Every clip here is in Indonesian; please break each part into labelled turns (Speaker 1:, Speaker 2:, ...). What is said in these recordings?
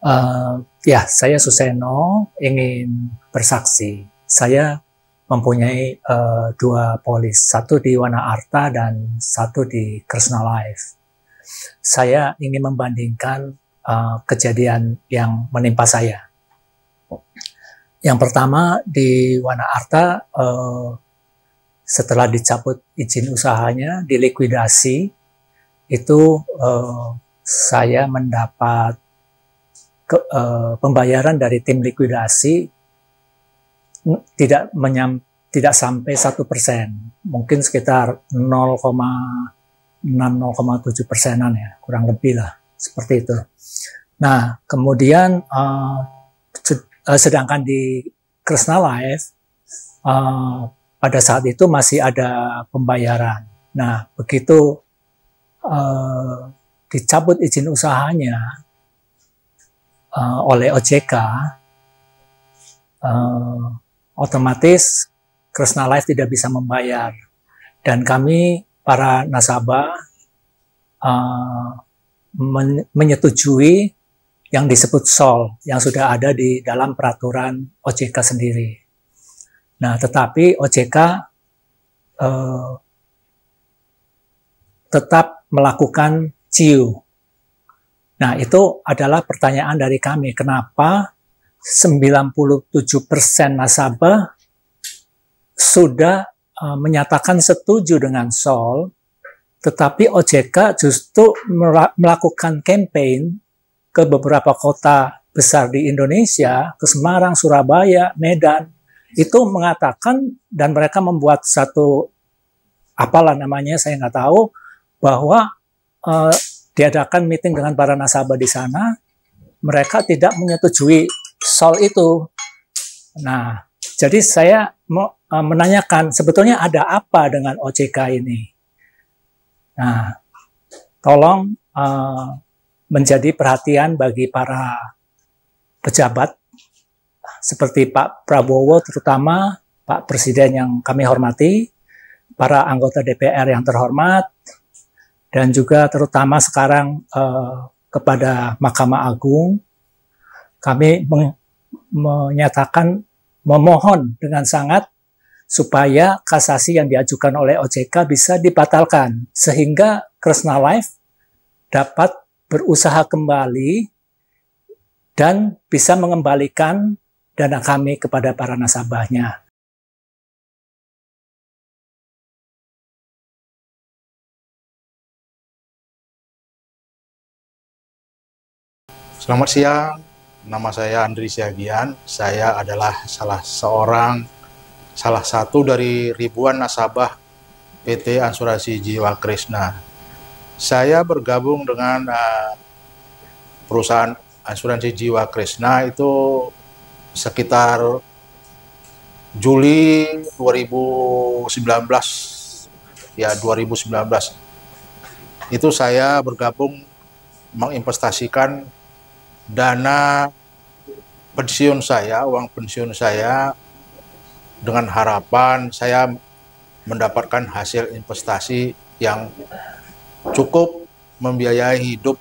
Speaker 1: Eh, ya, saya Suseno ingin bersaksi. Saya mempunyai dua polis, satu di Wana Arta dan satu di Kresna Life. Saya ingin membandingkan kejadian yang menimpa saya. Yang pertama di Wana Arta, setelah dicabut izin usahanya, dilikuidasi, itu saya mendapat pembayaran dari tim likuidasi tidak sampai 1%, mungkin sekitar 0,6-0,7%-an ya, kurang lebih lah seperti itu. Nah, kemudian sedangkan di Kresna Life pada saat itu masih ada pembayaran. Nah, begitu dicabut izin usahanya oleh OJK, otomatis Kresna Life tidak bisa membayar, dan kami para nasabah menyetujui yang disebut SOL yang sudah ada di dalam peraturan OJK sendiri. Nah, tetapi OJK tetap melakukan CIU. Nah, itu adalah pertanyaan dari kami. Kenapa 97% nasabah sudah menyatakan setuju dengan SOL, tetapi OJK justru melakukan campaign ke beberapa kota besar di Indonesia, ke Semarang, Surabaya, Medan, itu mengatakan, dan mereka membuat satu, apalah namanya, saya nggak tahu, bahwa diadakan meeting dengan para nasabah di sana, mereka tidak menyetujui SOL itu. Nah, jadi saya mau menanyakan, sebetulnya ada apa dengan OJK ini? Nah, tolong menjadi perhatian bagi para pejabat, seperti Pak Prabowo, terutama Pak Presiden yang kami hormati, para anggota DPR yang terhormat, dan juga terutama sekarang kepada Mahkamah Agung, kami menyatakan, memohon dengan sangat supaya kasasi yang diajukan oleh OJK bisa dibatalkan, sehingga Kresna Life dapat berusaha kembali dan bisa mengembalikan dana kami kepada para nasabahnya.
Speaker 2: Selamat siang, nama saya Andri Siagian. Saya adalah salah satu dari ribuan nasabah PT Asuransi Jiwa Kresna. Saya bergabung dengan perusahaan Asuransi Jiwa Kresna itu sekitar Juli 2019. Ya, 2019. Itu saya bergabung menginvestasikan dana pensiun saya, uang pensiun saya, dengan harapan saya mendapatkan hasil investasi yang cukup membiayai hidup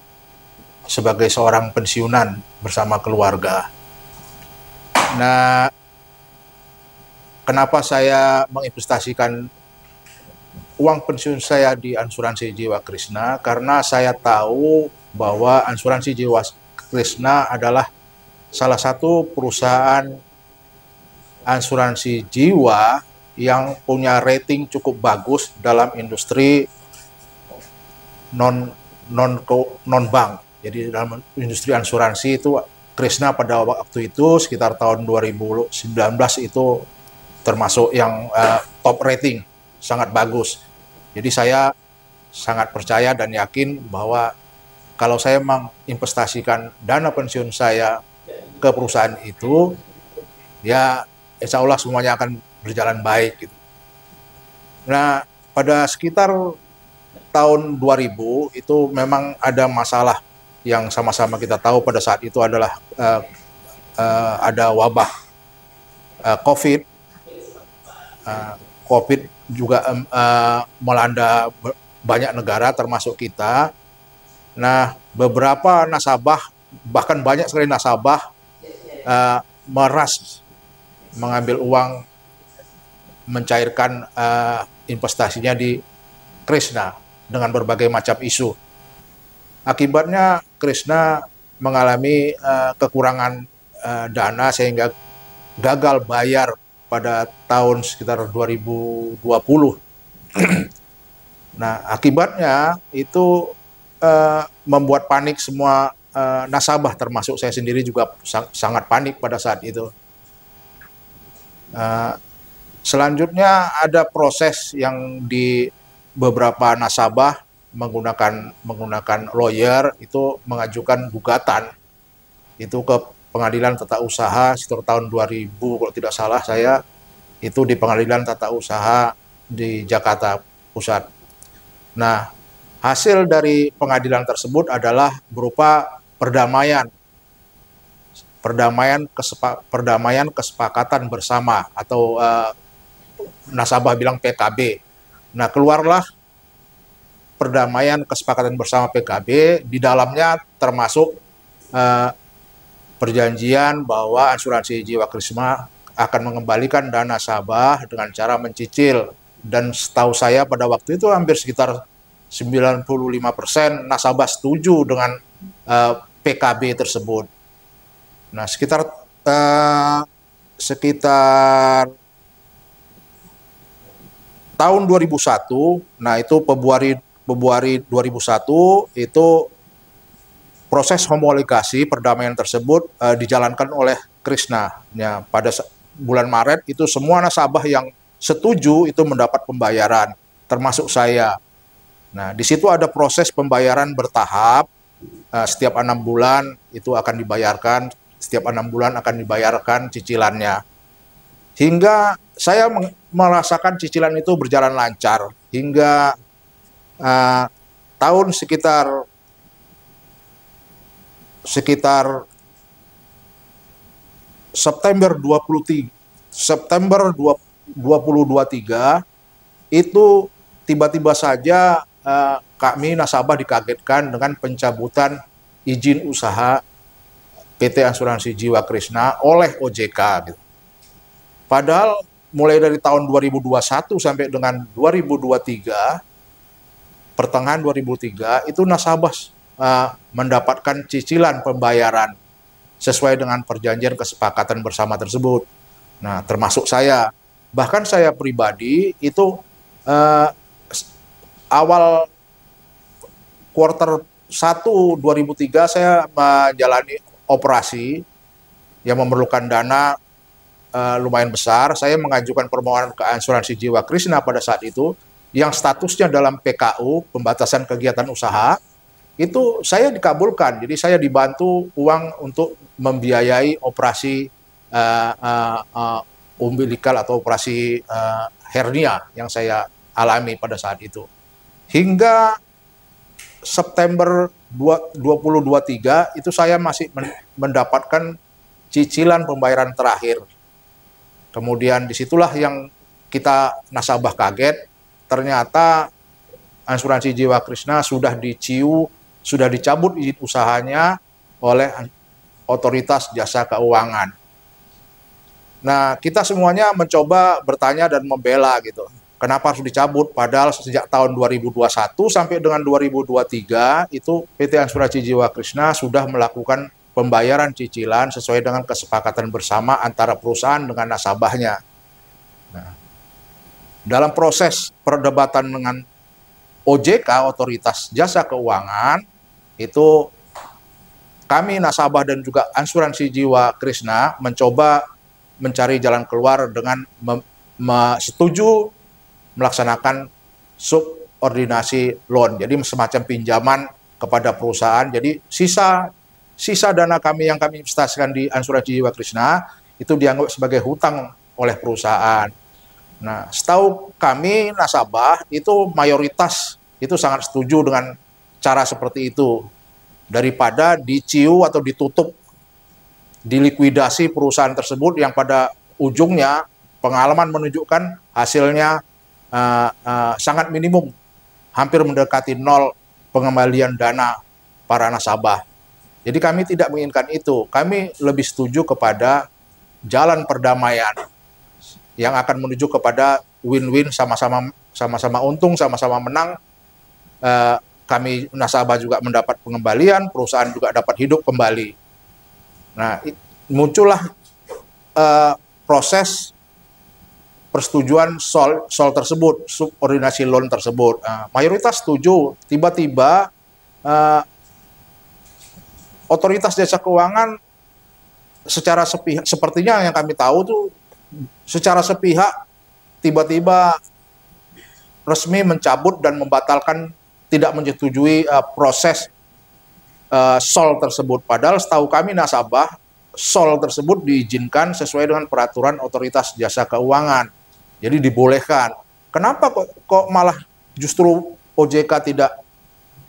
Speaker 2: sebagai seorang pensiunan bersama keluarga. Nah, kenapa saya menginvestasikan uang pensiun saya di Asuransi Jiwa Kresna? Karena saya tahu bahwa Asuransi Jiwa Kresna adalah salah satu perusahaan asuransi jiwa yang punya rating cukup bagus dalam industri non bank. Jadi dalam industri asuransi itu Kresna pada waktu itu sekitar tahun 2019 itu termasuk yang top rating, sangat bagus. Jadi saya sangat percaya dan yakin bahwa kalau saya menginvestasikan dana pensiun saya ke perusahaan itu, ya insya Allah semuanya akan berjalan baik. Gitu. Nah, pada sekitar tahun 2000 itu memang ada masalah yang sama-sama kita tahu pada saat itu adalah ada wabah COVID. COVID juga melanda banyak negara termasuk kita. Nah, beberapa nasabah bahkan banyak sekali nasabah meras mengambil uang, mencairkan investasinya di Krishna dengan berbagai macam isu. Akibatnya Krishna mengalami kekurangan dana sehingga gagal bayar pada tahun sekitar 2020. Nah, akibatnya itu membuat panik semua nasabah, termasuk saya sendiri juga sangat panik pada saat itu. Selanjutnya ada proses yang di beberapa nasabah menggunakan lawyer itu mengajukan gugatan itu ke Pengadilan Tata Usaha sekitar tahun 2000 kalau tidak salah saya, itu di Pengadilan Tata Usaha di Jakarta Pusat. Nah, hasil dari pengadilan tersebut adalah berupa perdamaian kesepakatan bersama atau nasabah bilang PKB. Nah, keluarlah perdamaian kesepakatan bersama PKB, di dalamnya termasuk perjanjian bahwa asuransi jiwa Krishna akan mengembalikan dana nasabah dengan cara mencicil. Dan setahu saya pada waktu itu hampir sekitar 95% nasabah setuju dengan PKB tersebut. Nah, sekitar tahun 2001, nah itu Februari 2001 itu proses homologasi perdamaian tersebut dijalankan oleh Krishna. Ya, pada bulan Maret itu semua nasabah yang setuju itu mendapat pembayaran, termasuk saya. Nah, di situ ada proses pembayaran bertahap, setiap 6 bulan itu akan dibayarkan, setiap 6 bulan akan dibayarkan cicilannya. Hingga saya merasakan cicilan itu berjalan lancar, hingga tahun sekitar September 2023 itu tiba-tiba saja kami nasabah dikagetkan dengan pencabutan izin usaha PT Asuransi Jiwa Krishna oleh OJK. Gitu. Padahal mulai dari tahun 2021 sampai dengan 2023, pertengahan 2003 itu nasabah mendapatkan cicilan pembayaran sesuai dengan perjanjian kesepakatan bersama tersebut. Nah, termasuk saya. Bahkan saya pribadi itu awal kuartal 1 2003 saya menjalani operasi yang memerlukan dana lumayan besar. Saya mengajukan permohonan ke Asuransi Jiwa Krishna pada saat itu, yang statusnya dalam PKU, pembatasan kegiatan usaha, itu saya dikabulkan. Jadi saya dibantu uang untuk membiayai operasi umbilikal atau operasi hernia yang saya alami pada saat itu. Hingga September 2023 itu saya masih mendapatkan cicilan pembayaran terakhir. Kemudian disitulah yang kita nasabah kaget, ternyata Asuransi Jiwa Krishna sudah dicabut izin usahanya oleh Otoritas Jasa Keuangan. Nah, kita semuanya mencoba bertanya dan membela gitu. Kenapa harus dicabut? Padahal sejak tahun 2021 sampai dengan 2023 itu PT Asuransi Jiwa Krishna sudah melakukan pembayaran cicilan sesuai dengan kesepakatan bersama antara perusahaan dengan nasabahnya. Nah, dalam proses perdebatan dengan OJK, Otoritas Jasa Keuangan, itu kami nasabah dan juga Asuransi Jiwa Krishna mencoba mencari jalan keluar dengan setuju melaksanakan subordinasi loan, jadi semacam pinjaman kepada perusahaan. Jadi sisa dana kami yang kami investasikan di Asuransi Jiwa Krishna itu dianggap sebagai hutang oleh perusahaan. Nah, setahu kami nasabah itu mayoritas itu sangat setuju dengan cara seperti itu, daripada diciu atau ditutup, dilikuidasi perusahaan tersebut yang pada ujungnya pengalaman menunjukkan hasilnya sangat minimum, hampir mendekati nol pengembalian dana para nasabah. Jadi kami tidak menginginkan itu. Kami lebih setuju kepada jalan perdamaian yang akan menuju kepada win-win, sama-sama untung, sama-sama menang. Kami nasabah juga mendapat pengembalian, perusahaan juga dapat hidup kembali. Nah, muncullah proses persetujuan sol tersebut, subordinasi loan tersebut. Mayoritas setuju. Tiba-tiba otoritas jasa keuangan secara sepihak, sepertinya yang kami tahu tuh secara sepihak tiba-tiba resmi mencabut dan membatalkan, tidak menyetujui proses sol tersebut. Padahal setahu kami nasabah, sol tersebut diizinkan sesuai dengan peraturan otoritas jasa keuangan. Jadi dibolehkan. Kenapa kok malah justru OJK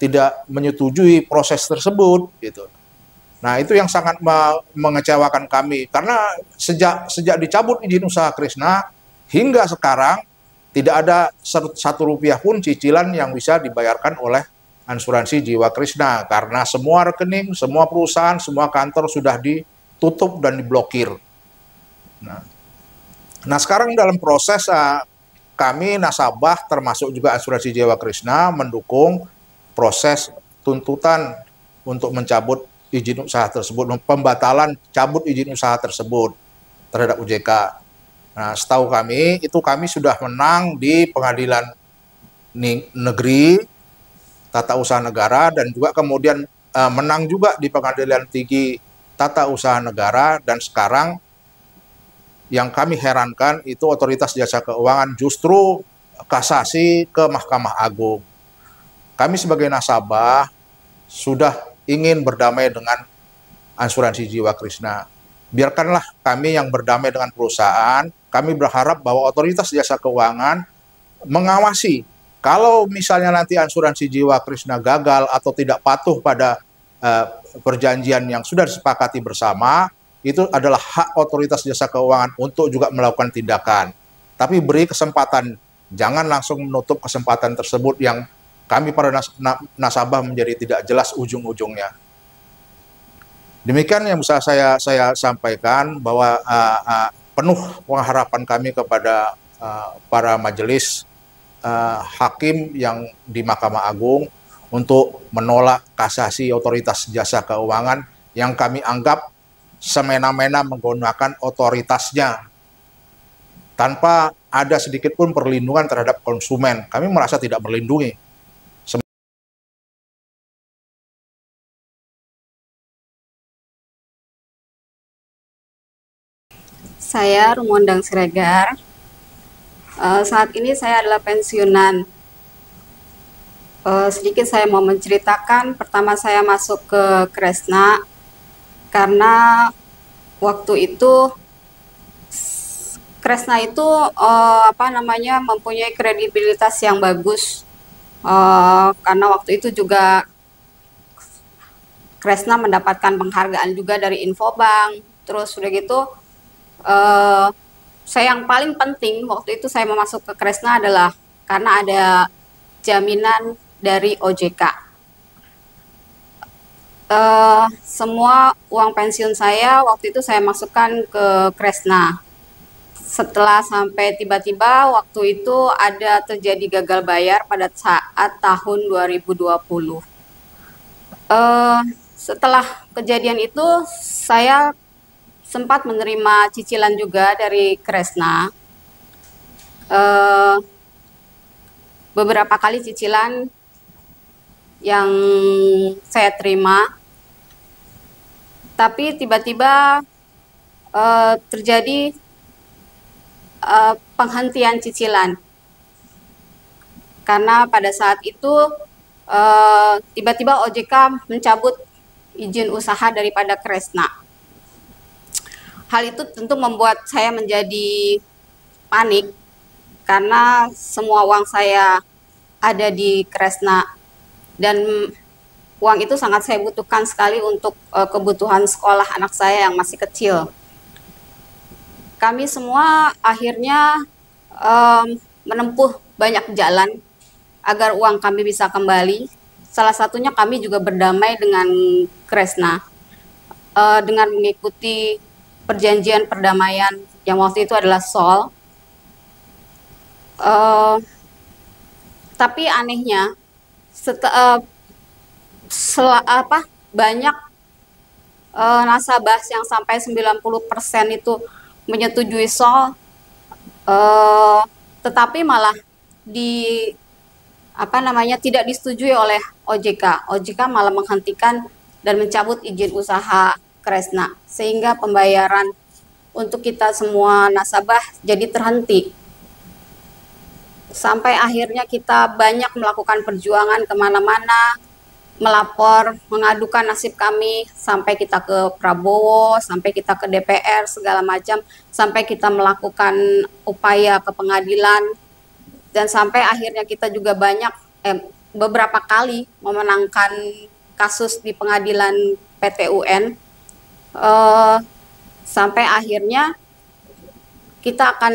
Speaker 2: tidak menyetujui proses tersebut gitu. Nah, itu yang sangat mengecewakan kami, karena sejak dicabut izin usaha Krisna hingga sekarang tidak ada Rp1 pun cicilan yang bisa dibayarkan oleh asuransi jiwa Krisna, karena semua rekening, semua perusahaan, semua kantor sudah ditutup dan diblokir. Nah, sekarang dalam proses kami nasabah termasuk juga asuransi jiwa Krisna mendukung proses tuntutan untuk mencabut izin usaha tersebut, pembatalan cabut izin usaha tersebut terhadap OJK. Nah, setahu kami itu kami sudah menang di Pengadilan Negeri Tata Usaha Negara, dan juga kemudian menang juga di Pengadilan Tinggi Tata Usaha Negara, dan sekarang yang kami herankan itu otoritas jasa keuangan justru kasasi ke Mahkamah Agung. Kami sebagai nasabah sudah ingin berdamai dengan asuransi jiwa Krisna. Biarkanlah kami yang berdamai dengan perusahaan. Kami berharap bahwa otoritas jasa keuangan mengawasi. Kalau misalnya nanti asuransi jiwa Krisna gagal atau tidak patuh pada perjanjian yang sudah disepakati bersama, itu adalah hak otoritas jasa keuangan untuk juga melakukan tindakan. Tapi beri kesempatan, jangan langsung menutup kesempatan tersebut yang kami para nasabah menjadi tidak jelas ujung-ujungnya. Demikian yang bisa saya sampaikan, bahwa penuh pengharapan kami kepada para majelis hakim yang di Mahkamah Agung untuk menolak kasasi otoritas jasa keuangan yang kami anggap semena-mena menggunakan otoritasnya tanpa ada sedikit pun perlindungan terhadap konsumen. Kami merasa tidak melindungi.
Speaker 3: Saya Rumondang Siregar. Saat ini saya adalah pensiunan. Sedikit saya mau menceritakan, pertama saya masuk ke Kresna karena waktu itu Kresna itu mempunyai kredibilitas yang bagus, karena waktu itu juga Kresna mendapatkan penghargaan juga dari Infobank. Terus udah gitu, saya yang paling penting waktu itu saya mau masuk ke Kresna adalah karena ada jaminan dari OJK. Semua uang pensiun saya waktu itu saya masukkan ke Kresna. Setelah sampai tiba-tiba waktu itu ada terjadi gagal bayar pada saat tahun 2020. Setelah kejadian itu saya sempat menerima cicilan juga dari Kresna. Beberapa kali cicilan yang saya terima, tapi tiba-tiba terjadi penghentian cicilan karena pada saat itu tiba-tiba OJK mencabut izin usaha daripada Kresna. Hal itu tentu membuat saya menjadi panik karena semua uang saya ada di Kresna dan uang itu sangat saya butuhkan sekali untuk kebutuhan sekolah anak saya yang masih kecil. Kami semua akhirnya menempuh banyak jalan agar uang kami bisa kembali. salah satunya kami juga berdamai dengan Kresna dengan mengikuti perjanjian perdamaian yang waktu itu adalah SOL. Tapi anehnya banyak nasabah yang sampai 90% itu menyetujui SOL, tetapi malah tidak disetujui oleh OJK. OJK malah menghentikan dan mencabut izin usaha Kresna, sehingga pembayaran untuk kita semua nasabah jadi terhenti. Sampai akhirnya kita banyak melakukan perjuangan kemana-mana, melapor, mengadukan nasib kami, sampai kita ke Prabowo, sampai kita ke DPR, segala macam, sampai kita melakukan upaya ke pengadilan, dan sampai akhirnya kita juga beberapa kali memenangkan kasus di pengadilan PT UN, sampai akhirnya kita akan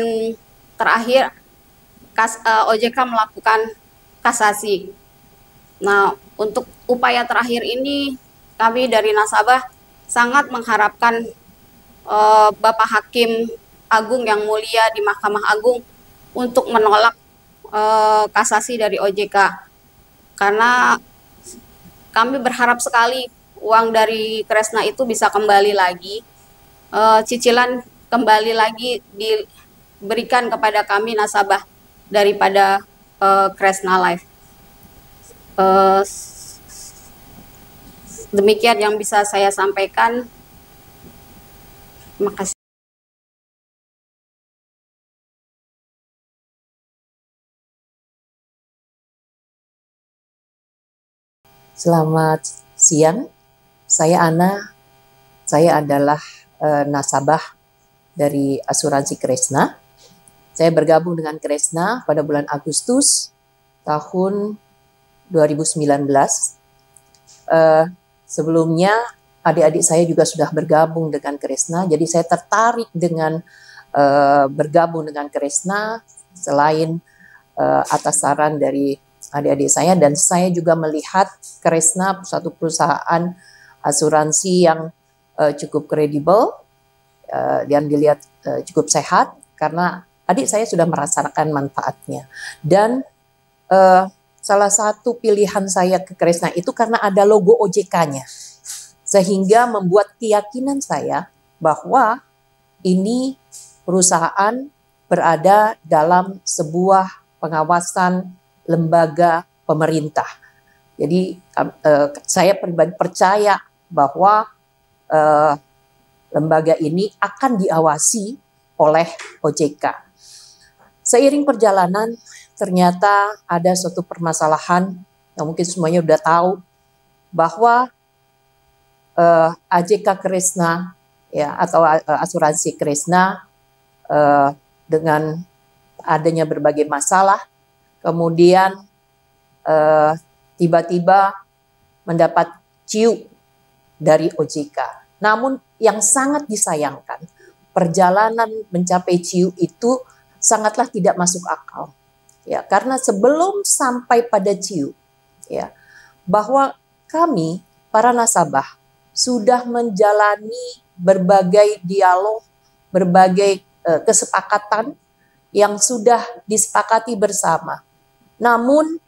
Speaker 3: OJK melakukan kasasi. Nah, untuk upaya terakhir ini kami dari nasabah sangat mengharapkan Bapak Hakim Agung yang mulia di Mahkamah Agung untuk menolak kasasi dari OJK, karena kami berharap sekali uang dari Kresna itu bisa kembali lagi, cicilan kembali lagi diberikan kepada kami nasabah daripada Kresna Life. Demikian yang bisa saya sampaikan. Terima kasih.
Speaker 4: Selamat siang, saya Ana. Saya adalah nasabah dari asuransi Kresna. Saya bergabung dengan Kresna pada bulan Agustus tahun 2019. Sebelumnya adik-adik saya juga sudah bergabung dengan Kresna, jadi saya tertarik dengan bergabung dengan Kresna selain atas saran dari adik-adik saya, dan saya juga melihat Kresna suatu perusahaan asuransi yang cukup kredibel dan dilihat cukup sehat, karena adik saya sudah merasakan manfaatnya. Dan salah satu pilihan saya ke Kresna itu karena ada logo OJK-nya, sehingga membuat keyakinan saya bahwa ini perusahaan berada dalam sebuah pengawasan lembaga pemerintah. Jadi saya pribadi percaya bahwa lembaga ini akan diawasi oleh OJK. Seiring perjalanan, ternyata ada suatu permasalahan yang mungkin semuanya sudah tahu, bahwa AJK Kresna ya, atau asuransi Kresna dengan adanya berbagai masalah, kemudian tiba-tiba mendapat ciu dari OJK. Namun yang sangat disayangkan, perjalanan mencapai ciu itu sangatlah tidak masuk akal. Ya, karena sebelum sampai pada ciu, ya, bahwa kami para nasabah sudah menjalani berbagai dialog, berbagai kesepakatan yang sudah disepakati bersama. Namun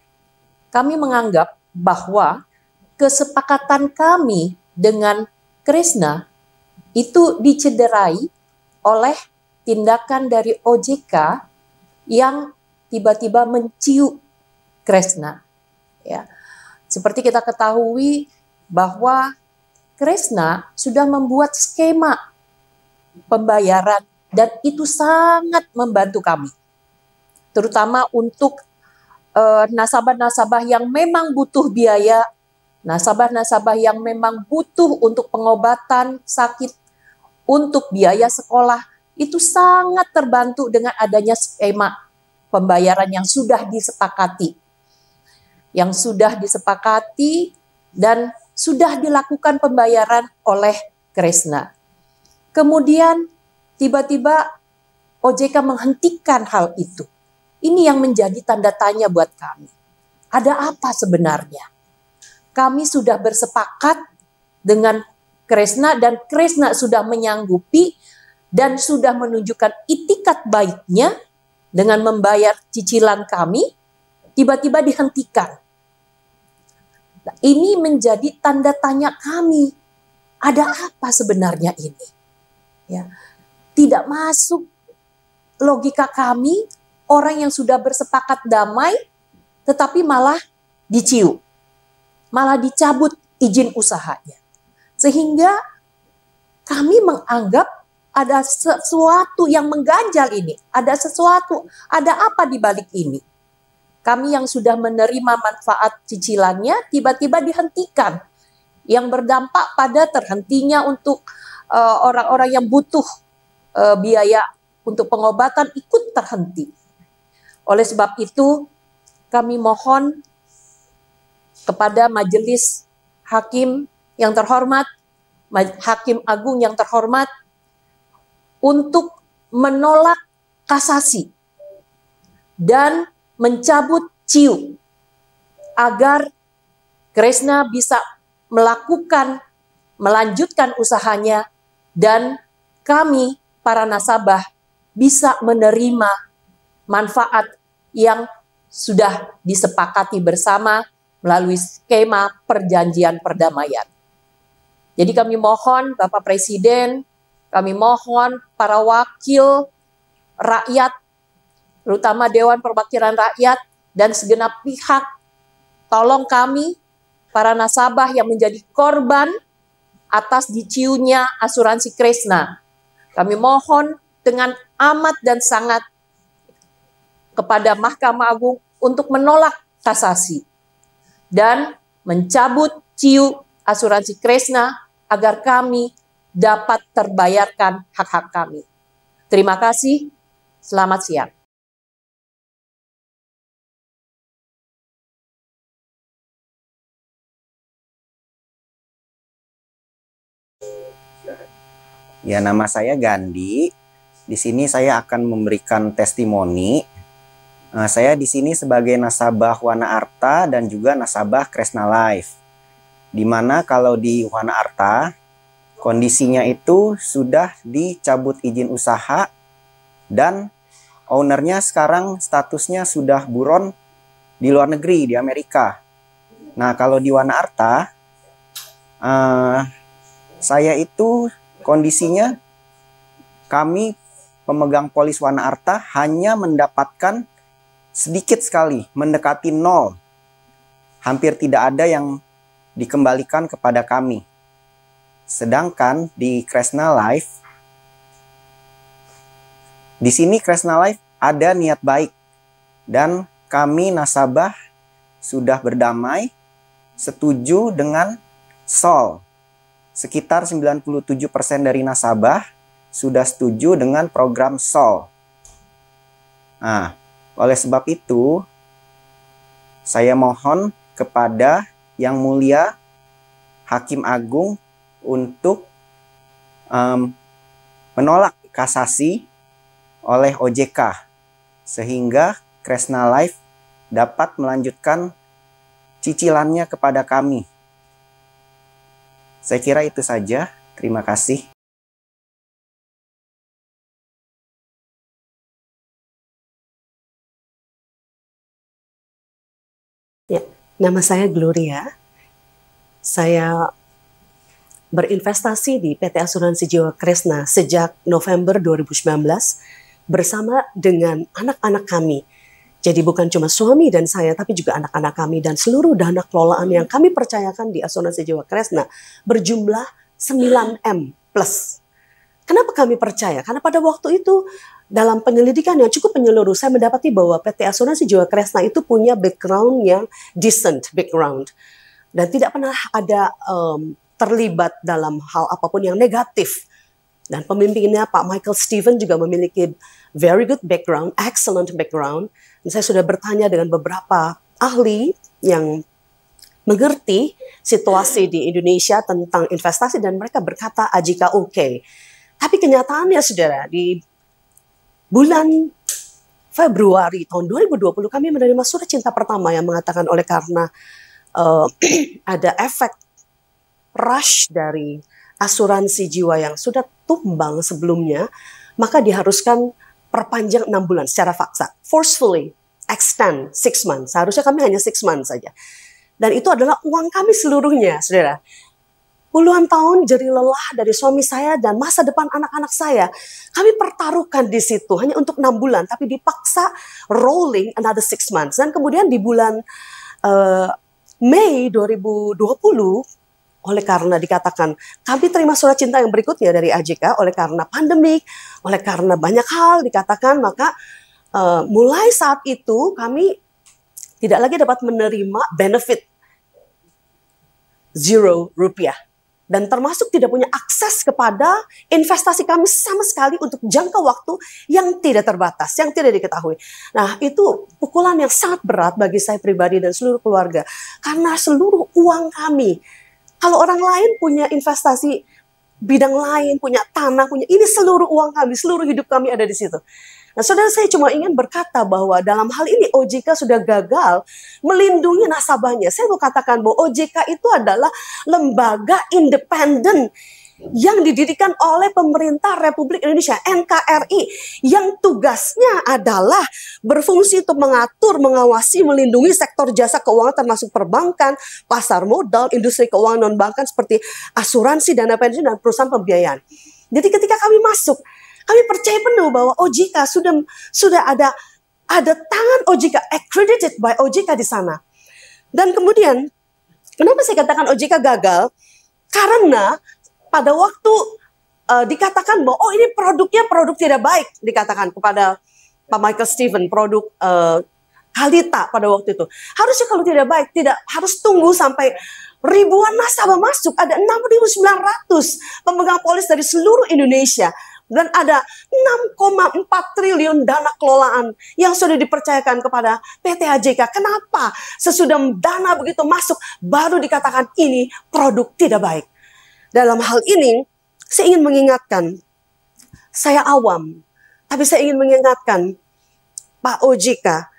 Speaker 4: kami menganggap bahwa kesepakatan kami dengan Kresna itu dicederai oleh tindakan dari OJK yang tiba-tiba menciu Kresna. Ya. Seperti kita ketahui bahwa Kresna sudah membuat skema pembayaran dan itu sangat membantu kami. Terutama untuk nasabah-nasabah yang memang butuh biaya, nasabah-nasabah yang memang butuh untuk pengobatan sakit, untuk biaya sekolah, itu sangat terbantu dengan adanya skema pembayaran yang sudah disepakati. Yang sudah disepakati dan sudah dilakukan pembayaran oleh Kresna. Kemudian tiba-tiba OJK menghentikan hal itu. Ini yang menjadi tanda tanya buat kami. Ada apa sebenarnya? kami sudah bersepakat dengan Kresna dan Kresna sudah menyanggupi dan sudah menunjukkan itikat baiknya dengan membayar cicilan kami, tiba-tiba dihentikan. Nah, ini menjadi tanda tanya kami. Ada apa sebenarnya ini? Ya, tidak masuk logika kami, orang yang sudah bersepakat damai, tetapi malah dicium, malah dicabut izin usahanya. Sehingga kami menganggap ada sesuatu yang mengganjal ini, ada sesuatu, ada apa di balik ini. Kami yang sudah menerima manfaat cicilannya tiba-tiba dihentikan, yang berdampak pada terhentinya untuk orang-orang yang butuh biaya untuk pengobatan ikut terhenti. Oleh sebab itu, kami mohon kepada Majelis Hakim yang terhormat, Hakim Agung yang terhormat, untuk menolak kasasi dan mencabut ciu agar Kresna bisa melanjutkan usahanya dan kami para nasabah bisa menerima manfaat yang sudah disepakati bersama melalui skema perjanjian perdamaian. Jadi kami mohon Bapak Presiden, kami mohon para wakil rakyat, terutama Dewan Perwakilan Rakyat dan segenap pihak, tolong kami, para nasabah yang menjadi korban atas diciunya asuransi Kresna. Kami mohon dengan amat dan sangat kepada Mahkamah Agung untuk menolak kasasi dan mencabut ciu asuransi Kresna agar kami dapat terbayarkan hak-hak kami. Terima kasih, selamat siang.
Speaker 5: Ya, nama saya Gandhi. Di sini saya akan memberikan testimoni. Saya di sini sebagai nasabah Wana Arta dan juga nasabah Kresna Life. Di mana kalau di Wana Arta, kondisinya itu sudah dicabut izin usaha dan ownernya sekarang statusnya sudah buron di luar negeri, di Amerika. Nah, kalau di Wana Arta, saya itu kondisinya kami pemegang polis Wana Arta hanya mendapatkan sedikit sekali, mendekati nol. Hampir tidak ada yang dikembalikan kepada kami. Sedangkan di Kresna Life, di sini Kresna Life ada niat baik dan kami nasabah sudah berdamai, setuju dengan SOL. Sekitar 97% dari nasabah sudah setuju dengan program SOL. Nah, oleh sebab itu, saya mohon kepada Yang Mulia Hakim Agung untuk menolak kasasi oleh OJK sehingga Kresna Life dapat melanjutkan cicilannya kepada kami. Saya kira itu saja. Terima kasih.
Speaker 6: Ya, nama saya Gloria. Saya berinvestasi di PT Asuransi Jiwa Kresna sejak November 2019 bersama dengan anak-anak kami. Jadi bukan cuma suami dan saya, tapi juga anak-anak kami dan seluruh dana kelolaan yang kami percayakan di Asuransi Jiwa Kresna berjumlah 9M plus. Kenapa kami percaya? Karena pada waktu itu dalam penyelidikan yang cukup menyeluruh, saya mendapati bahwa PT Asuransi Jiwa Kresna itu punya background yang decent background. Dan tidak pernah ada terlibat dalam hal apapun yang negatif. Dan pemimpinnya Pak Michael Steven juga memiliki very good background, excellent background. Dan saya sudah bertanya dengan beberapa ahli yang mengerti situasi di Indonesia tentang investasi dan mereka berkata Ajika oke. Tapi kenyataannya saudara, di bulan Februari tahun 2020 kami menerima surat cinta pertama yang mengatakan oleh karena eh, ada efek rush dari asuransi jiwa yang sudah tumbang sebelumnya, maka diharuskan perpanjang 6 bulan secara paksa, forcefully extend 6 months. Seharusnya kami hanya 6 months saja. Dan itu adalah uang kami seluruhnya, saudara. Puluhan tahun jerih lelah dari suami saya dan masa depan anak-anak saya. Kami pertaruhkan di situ hanya untuk 6 bulan, tapi dipaksa rolling another 6 months. Dan kemudian di bulan Mei 2020, oleh karena dikatakan kami terima surat cinta yang berikutnya dari AJK, oleh karena pandemik, oleh karena banyak hal dikatakan, maka mulai saat itu kami tidak lagi dapat menerima benefit 0 rupiah. Dan termasuk tidak punya akses kepada investasi kami sama sekali untuk jangka waktu yang tidak terbatas, yang tidak diketahui. Nah, itu pukulan yang sangat berat bagi saya pribadi dan seluruh keluarga. Karena seluruh uang kami, kalau orang lain punya investasi bidang lain, punya tanah, ini seluruh uang kami, seluruh hidup kami ada di situ. Nah, saudara, saya cuma ingin berkata bahwa dalam hal ini OJK sudah gagal melindungi nasabahnya. Saya mau katakan bahwa OJK itu adalah lembaga independen yang didirikan oleh pemerintah Republik Indonesia, NKRI, yang tugasnya adalah berfungsi untuk mengatur, mengawasi, melindungi sektor jasa keuangan termasuk perbankan, pasar modal, industri keuangan non-bankan seperti asuransi, dana pensiun, dan perusahaan pembiayaan. Jadi ketika kami masuk, kami percaya penuh bahwa OJK sudah ada tangan OJK, accredited by OJK di sana. Dan kemudian, kenapa saya katakan OJK gagal? Karena pada waktu dikatakan bahwa ini produknya produk tidak baik, dikatakan kepada Pak Michael Steven, produk Kalita pada waktu itu. Harusnya kalau tidak baik, tidak harus tunggu sampai ribuan nasabah masuk, ada 6.900 pemegang polis dari seluruh Indonesia. Dan ada 6,4 triliun dana kelolaan yang sudah dipercayakan kepada PT AJK. Kenapa sesudah dana begitu masuk baru dikatakan ini produk tidak baik? Dalam hal ini saya ingin mengingatkan, saya awam, tapi saya ingin mengingatkan Pak OJK.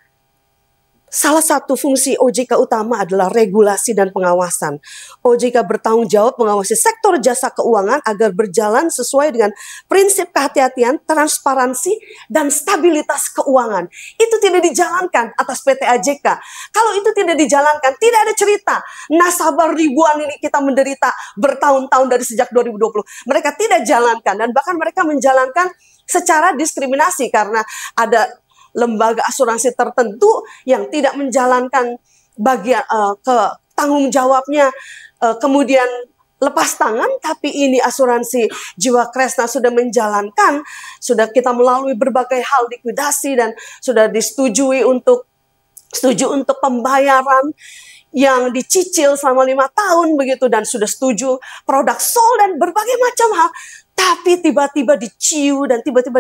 Speaker 6: Salah satu fungsi OJK utama adalah regulasi dan pengawasan. OJK bertanggung jawab mengawasi sektor jasa keuangan agar berjalan sesuai dengan prinsip kehati-hatian, transparansi, dan stabilitas keuangan. Itu tidak dijalankan atas PT AJK. Kalau itu tidak dijalankan, tidak ada cerita. Nasabah ribuan ini kita menderita bertahun-tahun dari sejak 2020. Mereka tidak jalankan dan bahkan mereka menjalankan secara diskriminasi karena ada lembaga asuransi tertentu yang tidak menjalankan bagian tanggung jawabnya, kemudian lepas tangan. Tapi ini asuransi Jiwa Kresna sudah menjalankan, sudah kita melalui berbagai hal likuidasi dan sudah setuju untuk pembayaran yang dicicil selama 5 tahun begitu, dan sudah setuju produk sold dan berbagai macam hal. Tapi tiba-tiba diciu dan tiba-tiba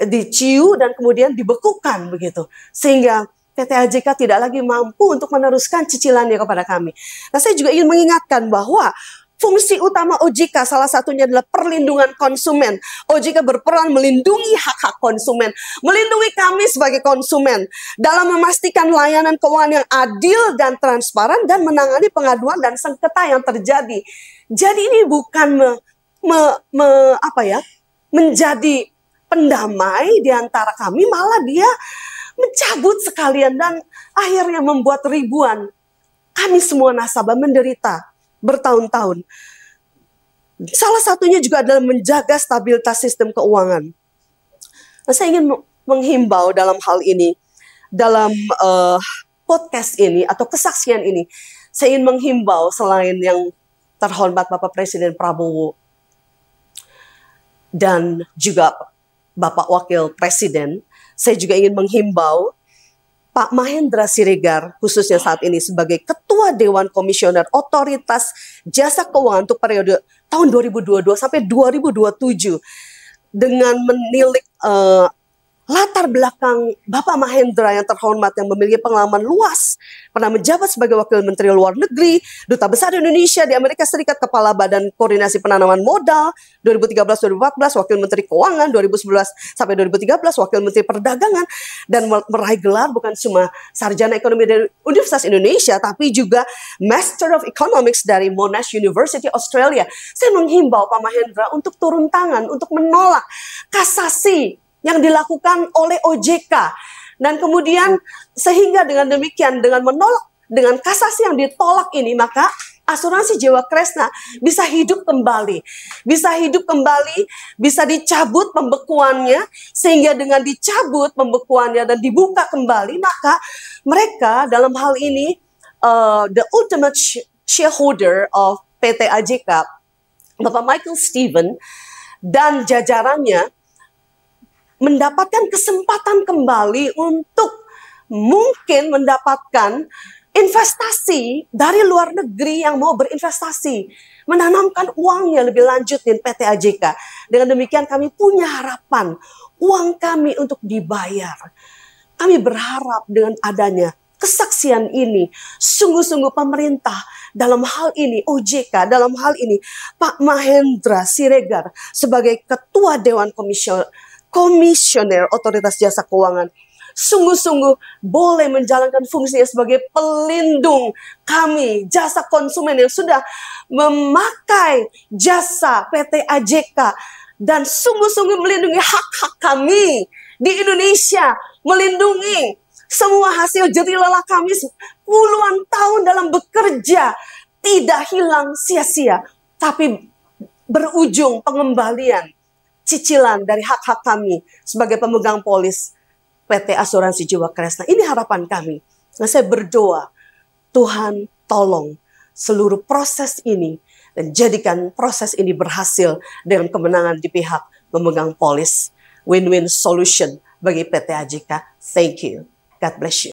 Speaker 6: diciu dan kemudian dibekukan begitu, sehingga PT AJK tidak lagi mampu untuk meneruskan cicilannya kepada kami. Nah, saya juga ingin mengingatkan bahwa fungsi utama OJK salah satunya adalah perlindungan konsumen. OJK berperan melindungi hak-hak konsumen, melindungi kami sebagai konsumen dalam memastikan layanan keuangan yang adil dan transparan dan menangani pengaduan dan sengketa yang terjadi. Jadi ini bukan menjadi pendamai di antara kami, malah dia mencabut sekalian dan akhirnya membuat ribuan kami semua nasabah menderita bertahun-tahun. Salah satunya juga adalah menjaga stabilitas sistem keuangan. Nah, saya ingin menghimbau dalam hal ini, dalam podcast ini atau kesaksian ini, saya ingin menghimbau selain yang terhormat Bapak Presiden Prabowo dan juga Bapak Wakil Presiden, saya juga ingin menghimbau Pak Mahendra Siregar, khususnya saat ini sebagai Ketua Dewan Komisioner Otoritas Jasa Keuangan untuk periode tahun 2022 sampai 2027, dengan menilik latar belakang Bapak Mahendra yang terhormat yang memiliki pengalaman luas, pernah menjabat sebagai Wakil Menteri Luar Negeri, Duta Besar Indonesia di Amerika Serikat, Kepala Badan Koordinasi Penanaman Modal 2013-2014, Wakil Menteri Keuangan 2011 sampai 2013, Wakil Menteri Perdagangan, dan meraih gelar bukan cuma sarjana ekonomi dari Universitas Indonesia, tapi juga Master of Economics dari Monash University Australia. Saya menghimbau Pak Mahendra untuk turun tangan, untuk menolak kasasi yang dilakukan oleh OJK. Dan kemudian sehingga dengan demikian, dengan menolak, dengan kasasi yang ditolak ini, maka asuransi jiwa Kresna bisa hidup kembali. Bisa hidup kembali, bisa dicabut pembekuannya, sehingga dengan dicabut pembekuannya dan dibuka kembali, maka mereka dalam hal ini, the ultimate shareholder of PT AJK, Bapak Michael Steven, dan jajarannya, mendapatkan kesempatan kembali untuk mungkin mendapatkan investasi dari luar negeri yang mau berinvestasi, menanamkan uangnya lebih lanjut di PT AJK. Dengan demikian kami punya harapan uang kami untuk dibayar. Kami berharap dengan adanya kesaksian ini, sungguh-sungguh pemerintah dalam hal ini, OJK dalam hal ini, Pak Mahendra Siregar sebagai Ketua Dewan Komisioner Otoritas Jasa Keuangan sungguh-sungguh boleh menjalankan fungsinya sebagai pelindung kami, jasa konsumen yang sudah memakai jasa PT AJK dan sungguh-sungguh melindungi hak-hak kami di Indonesia, melindungi semua hasil jerih lelah kami puluhan tahun dalam bekerja tidak hilang sia-sia, tapi berujung pengembalian cicilan dari hak-hak kami sebagai pemegang polis PT Asuransi Jiwa Kresna. Ini harapan kami. Nah, saya berdoa, Tuhan tolong seluruh proses ini dan jadikan proses ini berhasil dengan kemenangan di pihak pemegang polis. Win-win solution bagi PT AJK. Thank you. God bless you.